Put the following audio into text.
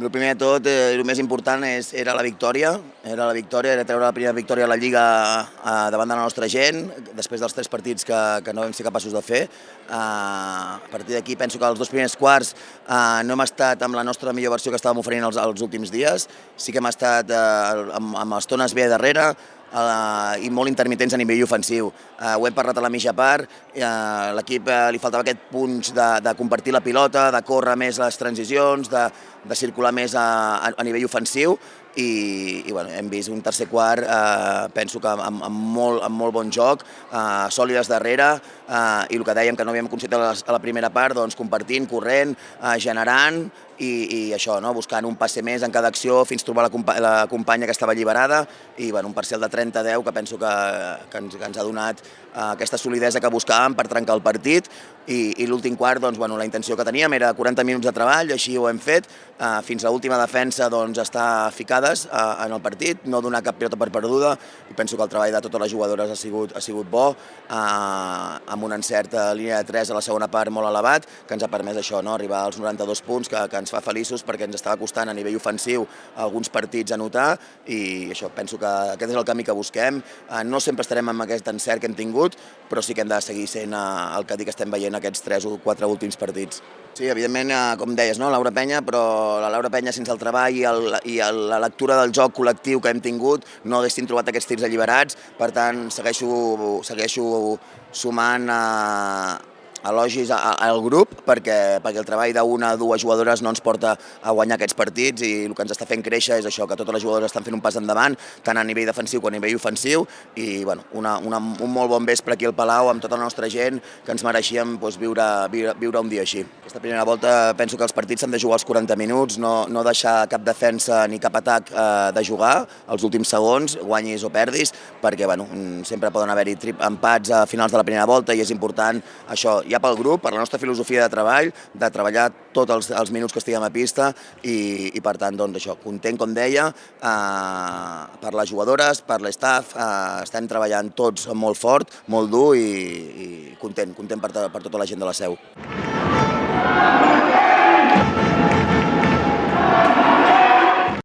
El primer de tot, el més important era la victòria, era treure la primera victòria a la Lliga davant de la nostra gent, després dels 3 partits que no vam ser capaços de fer. A partir d'aquí penso que els 2 primers quarts no hem estat amb la nostra millor versió que estàvem oferint els últims dies, sí que hem estat amb estones bé darrere, i molt intermitents a nivell ofensiu. Ho hem parlat a la mitja part, l'equip li faltava aquest punx de compartir la pilota, de córrer més les transicions, de circular més a nivell ofensiu, i hem vist un tercer quart, penso que amb molt bon joc, sòlides darrere, i el que dèiem que no havíem aconseguit a la primera part, doncs compartint, corrent, generant, i això, buscant un passe més en cada acció fins trobar la companya que estava alliberada, i un parcial de 30-10 que penso que ens ha donat aquesta solidesa que buscàvem per trencar el partit, i l'últim quart, la intenció que teníem era 40 minuts de treball, així ho hem fet, fins a l'última defensa estar ficades en el partit, no donar cap pilota per perduda, i penso que el treball de totes les jugadores ha sigut bo, amb un encert a línia de 3 a la segona part molt elevat, que ens ha permès això, arribar als 92 punts, que ens fa feliços perquè ens estava costant a nivell ofensiu alguns partits a notar, i això, penso que aquest és el camí que busquem. No sempre estarem amb aquest encert que hem tingut, però sí que hem de seguir sent el que dic que estem veient aquests 3 o 4 últims partits. Sí, evidentment, com deies, Laura Penya, però la Laura Penya sense el treball i la lectura del joc col·lectiu que hem tingut no haguéssim trobat aquests tirs alliberats, per tant segueixo sumant elogis al grup, perquè el treball d'una o dues jugadores no ens porta a guanyar aquests partits, i el que ens està fent créixer és això, que totes les jugadores estan fent un pas endavant, tant a nivell defensiu com a nivell ofensiu, i un molt bon vespre aquí al Palau amb tota la nostra gent, que ens mereixíem viure un dia així. Aquesta primera volta penso que els partits s'han de jugar als 40 minuts, no deixar cap defensa ni cap atac de jugar els últims segons, guanyis o perdis, perquè sempre poden haver-hi empats a finals de la primera volta, i és important això, ja pel grup, per la nostra filosofia de treball, de treballar tots els minuts que estiguem a pista, i per tant, això, content, com deia, per les jugadores, per l'estaf, estem treballant tots molt fort, molt dur, i content per tota la gent de la Seu.